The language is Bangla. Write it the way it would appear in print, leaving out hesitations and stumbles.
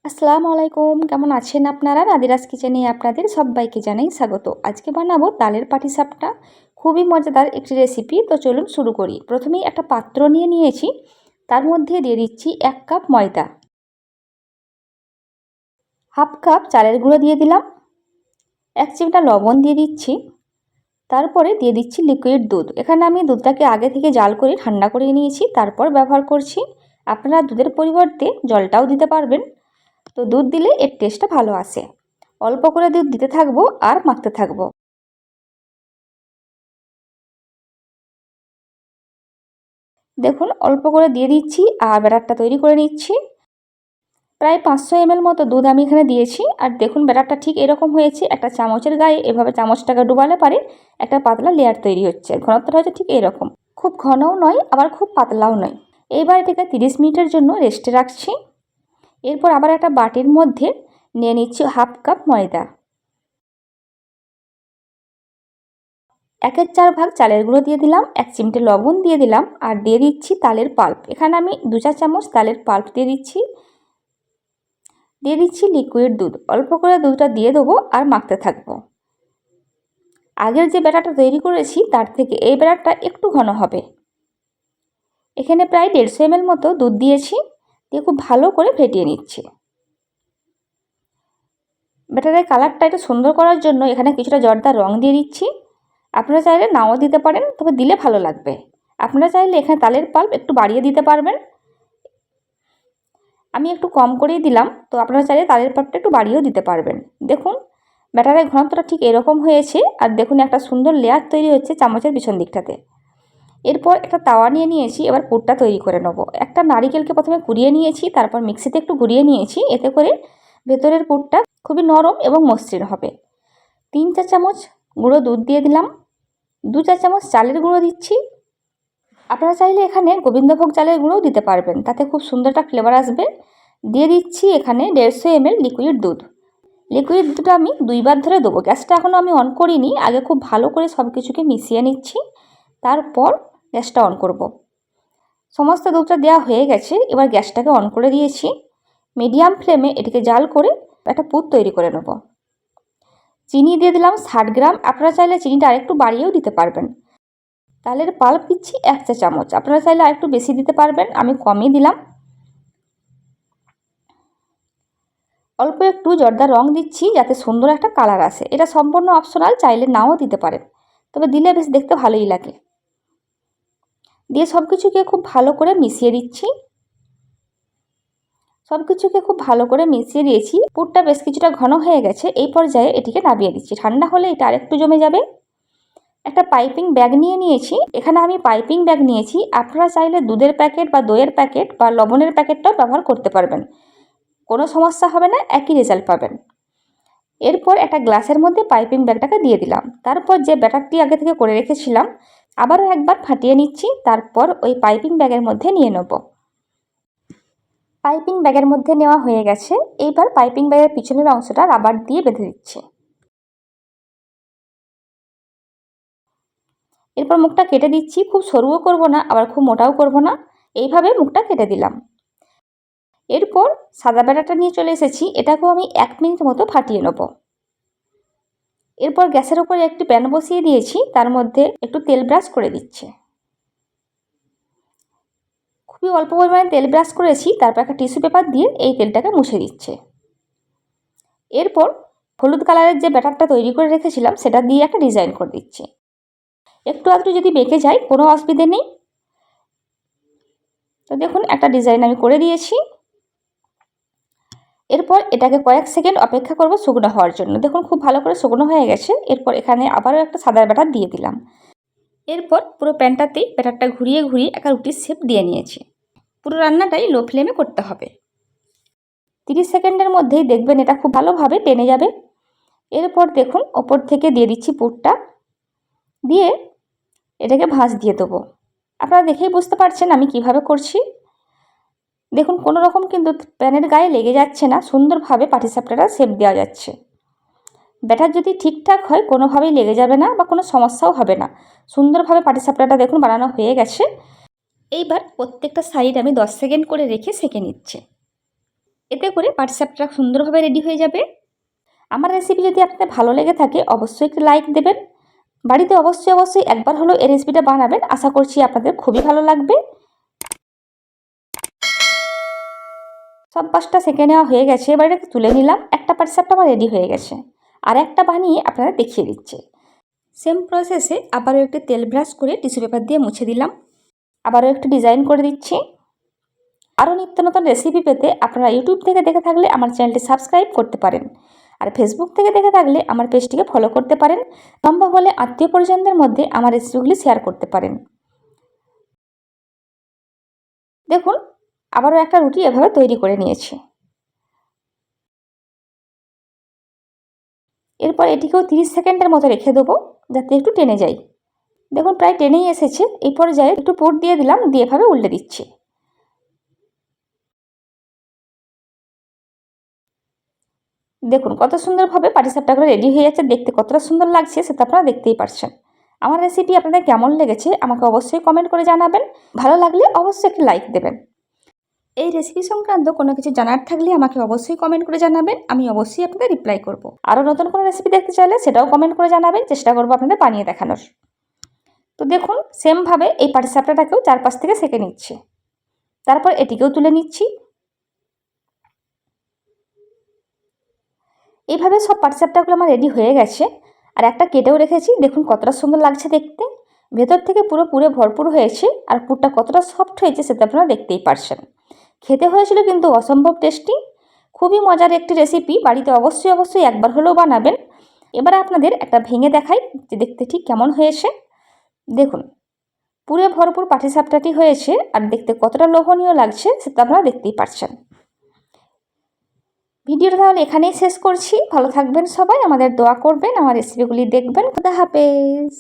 আসসালামু আলাইকুম, কেমন আছেন আপনারা? নাদিরাস কিচেনে আপনাদের সবাইকে জানাই স্বাগত। আজকে বানাবো তালের পাটিসাপটা। খুবই মজাদার একটি রেসিপি। তো চলুন শুরু করি। প্রথমেই একটা পাত্র নিয়েছি, তার মধ্যে দিয়ে দিচ্ছি 1 কাপ ময়দা, হাফ কাপ চালের গুঁড়ো দিয়ে দিলাম, 1 চিমটা লবণ দিয়ে দিচ্ছি, তারপরে দিয়ে দিচ্ছি লিকুইড দুধ। এখানে আমি দুধটাকে আগে থেকে জাল করে ঠান্ডা করে নিয়েছি, তারপর ব্যবহার করছি। আপনারা দুধের পরিবর্তে জলটাও দিতে পারবেন। তো দুধ দিলে এর টেস্টটা ভালো আসে। অল্প করে দুধ দিতে থাকবো আর মাখতে থাকবো। দেখুন অল্প করে দিয়ে দিচ্ছি আর ব্যাটারটা তৈরি করে নিচ্ছি। প্রায় 500 ml মতো দুধ আমি এখানে দিয়েছি। আর দেখুন ব্যাটারটা ঠিক এরকম হয়েছে। একটা চামচের গায়ে এভাবে চামচটাকে ডুবালে পারে একটা পাতলা লেয়ার তৈরি হচ্ছে। ঘনত্বটা হচ্ছে ঠিক এরকম, খুব ঘনও নয় আবার খুব পাতলাও নয়। এইবার এটাকে 30 মিনিটের জন্য রেস্টে রাখছি। এরপর আবার একটা বাটির মধ্যে নিয়ে নিচ্ছি হাফ কাপ ময়দা, 1/4 ভাগ চালের গুঁড়ো দিয়ে দিলাম, 1 চিমটে লবণ দিয়ে দিলাম আর দিয়ে দিচ্ছি তালের পাল্প। এখানে আমি 2 চা চামচ তালের পাল্প দিয়ে দিচ্ছি। দিয়ে দিচ্ছি লিকুইড দুধ। অল্প করে দুধটা দিয়ে দেবো আর মাখতে থাকবো। আগের যে ব্যাটারটা তৈরি করেছি তার থেকে এই ব্যাটারটা একটু ঘন হবে। এখানে প্রায় 150 ml মতো দুধ দিয়েছি, দিয়ে খুব ভালো করে ফেটিয়ে নিচ্ছি। ব্যাটারের কালারটা একটু সুন্দর করার জন্য এখানে কিছুটা জর্দার রং দিয়ে দিচ্ছি। আপনারা চাইলে নাও দিতে পারেন, তবে দিলে ভালো লাগবে। আপনারা চাইলে এখানে তালের পাল্প একটু বাড়িয়ে দিতে পারবেন। আমি একটু কম করেই দিলাম, তো আপনারা চাইলে তালের পাল্পটা একটু বাড়িয়েও দিতে পারবেন। দেখুন ব্যাটারের ঘনত্বটা ঠিক এরকম হয়েছে। আর দেখুন একটা সুন্দর লেয়ার তৈরি হচ্ছে চামচের পিছন দিকটাতে। এরপর একটা তাওয়া নিয়েছি। এবার পুরটা তৈরি করে নেব। একটা নারিকেলকে প্রথমে কুড়িয়ে নিয়েছি, তারপর মিক্সিতে একটু ঘুরিয়ে নিয়েছি। এতে করে ভেতরের পুরটা খুবই নরম এবং মসৃণ হবে। 3 চা চামচ গুঁড়ো দুধ দিয়ে দিলাম, 2 চা চামচ চালের গুঁড়ো দিচ্ছি। আপনারা চাইলে এখানে গোবিন্দভোগ চালের গুঁড়োও দিতে পারবেন, তাতে খুব সুন্দর একটা ফ্লেভার আসবে। দিয়ে দিচ্ছি এখানে 150 ml লিকুইড দুধ। লিকুইড দুধটা আমি 2 বার ধরে দেবো। গ্যাসটা এখনও আমি অন করিনি। আগে খুব ভালো করে সব কিছুকে মিশিয়ে নিচ্ছি, তারপর গ্যাসটা অন করব। সমস্ত দুধটা দেওয়া হয়ে গেছে। এবার গ্যাসটাকে অন করে দিয়েছি। মিডিয়াম ফ্লেমে এটিকে জাল করে একটা পুর তৈরি করে নেব। চিনি দিয়ে দিলাম 60 গ্রাম। আপনারা চাইলে চিনিটা আরেকটু বাড়িয়েও দিতে পারবেন। তালের পাল্প দিচ্ছি 1 চা চামচ। আপনারা চাইলে আরেকটু বেশি দিতে পারবেন, আমি কমই দিলাম। অল্প একটু জর্দার রং দিচ্ছি যাতে সুন্দর একটা কালার আসে। এটা সম্পূর্ণ অপশনাল, চাইলে নাও দিতে পারেন, তবে দিলে বেশ দেখতে ভালোই লাগে। দিয়ে সব কিছুকে খুব ভালো করে মিশিয়ে দিচ্ছি। সব কিছুকে খুব ভালো করে মিশিয়ে দিয়েছি। পুরটা বেশ কিছুটা ঘন হয়ে গেছে। এই পর্যায়ে এটিকে নামিয়ে দিচ্ছি। ঠান্ডা হলে এটা আরেকটু জমে যাবে। একটা পাইপিং ব্যাগ নিয়েছি। এখানে আমি পাইপিং ব্যাগ নিয়েছি। আপনারা চাইলে দুধের প্যাকেট বা দইয়ের প্যাকেট বা লবণের প্যাকেটটাও ব্যবহার করতে পারবেন, কোনো সমস্যা হবে না, একই রেজাল্ট পাবেন। এরপর একটা গ্লাসের মধ্যে পাইপিং ব্যাগটাকে দিয়ে দিলাম। তারপর যে ব্যাটারটি আগে থেকে করে রেখেছিলাম আবারও একবার ফাটিয়ে নিচ্ছি, তারপর ওই পাইপিং ব্যাগের মধ্যে নিয়ে নেব। পাইপিং ব্যাগের মধ্যে নেওয়া হয়ে গেছে। এইবার পাইপিং ব্যাগের পিছনের অংশটা রাবার দিয়ে বেঁধে দিচ্ছি। এরপর মুখটা কেটে দিচ্ছি। খুব সরুও করব না আবার খুব মোটাও করব না, এইভাবে মুখটা কেটে দিলাম। এরপর সাদা ব্যাটারটা নিয়ে চলে এসেছি। এটাকেও আমি 1 মিনিট মতো ফাটিয়ে নেব। এরপর গ্যাসের উপরে একটি প্যান বসিয়ে দিয়েছি, তার মধ্যে একটু তেল ব্রাশ করে দিচ্ছি। খুবই অল্প পরিমাণে তেল ব্রাশ করেছি, তারপর একটা টিস্যু পেপার দিয়ে এই তেলটাকে মুছে দিচ্ছে। এরপর হলুদ কালারের যে ব্যাটারটা তৈরি করে রেখেছিলাম সেটা দিয়ে একটা ডিজাইন করে দিচ্ছি। একটু আধটু যদি বেঁকে যায় কোনো অসুবিধে নেই। তো দেখুন একটা ডিজাইন আমি করে দিয়েছি। এরপর এটাকে কয়েক সেকেন্ড অপেক্ষা করব শুকনো হওয়ার জন্য। দেখুন খুব ভালো করে শুকনো হয়ে গেছে। এরপর এখানে আবারও একটা সাদা ব্যাটার দিয়ে দিলাম। এরপর পুরো প্যানটাতেই ব্যাটারটা ঘুরিয়ে ঘুরিয়ে একটা রুটির শেপ দিয়ে নিয়েছি। পুরো রান্নাটাই লো ফ্লেমে করতে হবে। 30 সেকেন্ডের মধ্যেই দেখবেন এটা খুব ভালোভাবে টেনে যাবে। এরপর দেখুন ওপর থেকে দিয়ে দিচ্ছি পুরটা, দিয়ে এটাকে ভাঁজ দিয়ে দেবো। আপনারা দেখেই বুঝতে পারছেন আমি কিভাবে করছি। দেখুন কোনো রকম কিন্তু প্যানের গায়ে লেগে যাচ্ছে না, সুন্দরভাবে পাটিসাপটাটা শেপ দেওয়া যাচ্ছে। ব্যাটার যদি ঠিকঠাক হয় কোনোভাবেই লেগে যাবে না বা কোনো সমস্যাও হবে না। সুন্দরভাবে পাটিসাপটাটা দেখুন বানানো হয়ে গেছে। এইবার প্রত্যেকটা সাইড আমি 10 সেকেন্ড করে রেখে সেঁকে নিচ্ছি। এতে করে পাটিসাপটা সুন্দরভাবে রেডি হয়ে যাবে। আমার রেসিপি যদি আপনাদের ভালো লেগে থাকে অবশ্যই একটি লাইক দেবেন। বাড়িতে অবশ্যই একবার হলেও এই রেসিপিটা বানাবেন, আশা করছি আপনাদের খুবই ভালো লাগবে। সব 5টা সেঁকে নেওয়া হয়ে গেছে, এবার এটাকে তুলে নিলাম। একটা পাটিসাপটা আমার রেডি হয়ে গেছে, আর একটা বানিয়ে আপনাদের দেখিয়ে দিচ্ছে। সেম প্রসেসে আবারও একটু তেল ব্রাশ করে টিস্যু পেপার দিয়ে মুছে দিলাম। আবারও একটু ডিজাইন করে দিচ্ছি। আরও নিত্য নতুন রেসিপি পেতে আপনারা ইউটিউব থেকে দেখে থাকলে আমার চ্যানেলটি সাবস্ক্রাইব করতে পারেন, আর ফেসবুক থেকে দেখে থাকলে আমার পেজটিকে ফলো করতে পারেন। সম্ভব হলে আত্মীয় পরিজনদের মধ্যে আমার রেসিপিগুলি শেয়ার করতে পারেন। দেখুন আবারও একটা রুটি এভাবে তৈরি করে নিয়েছি। এরপর এটিকেও 30 সেকেন্ডের মতো রেখে দেবো যাতে একটু টেনে যায়। দেখুন প্রায় টেনেই এসেছে। এই পর্যায়ে একটু পুর দিয়ে দিলাম, দিয়ে এভাবে উল্টে দিচ্ছি। দেখুন কত সুন্দরভাবে পাটিসাপটাগুলো রেডি হয়ে যাচ্ছে, দেখতে কতটা সুন্দর লাগছে সেটা আপনারা দেখতেই পারছেন। আমার রেসিপি আপনাদের কেমন লেগেছে আমাকে অবশ্যই কমেন্ট করে জানাবেন। ভালো লাগলে অবশ্যই একটি লাইক দেবেন। এই রেসিপি সংক্রান্ত কোনো কিছু জানার থাকলে আমাকে অবশ্যই কমেন্ট করে জানাবেন, আমি অবশ্যই আপনাদের রিপ্লাই করব। আরও নতুন কোনো রেসিপি দেখতে চাইলে সেটাও কমেন্ট করে জানাবেন, চেষ্টা করবো আপনাদের বানিয়ে দেখানোর। তো দেখুন সেমভাবে এই পাটিসাপটাটাকেও চারপাশ থেকে সেঁকে নিচ্ছি। তারপর এটিকেও তুলে নিচ্ছি। এইভাবে সব পাটিসাপটাগুলো আমার রেডি হয়ে গেছে, আর একটা কেটেও রেখেছি। দেখুন কতটা সুন্দর লাগছে দেখতে, ভেতর থেকে পুরো ভরপুর হয়েছে, আর পুরটা কতটা সফট হয়েছে সেটা আপনারা দেখতেই পারছেন। খেতে হয়েছিল কিন্তু অসম্ভব টেস্টি। খুবই মজার একটি রেসিপি, বাড়িতে অবশ্যই একবার হলেও বানাবেন। এবার আপনাদের একটা ভেঙে দেখাই যে দেখতে ঠিক কেমন হয়েছে। দেখুন পুরে ভরপুর পাটিসাপটাটি হয়েছে, আর দেখতে কতটা লোভনীয় লাগছে সেটা আপনারা দেখতেই পারছেন। ভিডিওটা তাহলে এখানেই শেষ করছি। ভালো থাকবেন সবাই, আমাদের দোয়া করবেন, আমার রেসিপিগুলি দেখবেন। খুদা হাফেজ।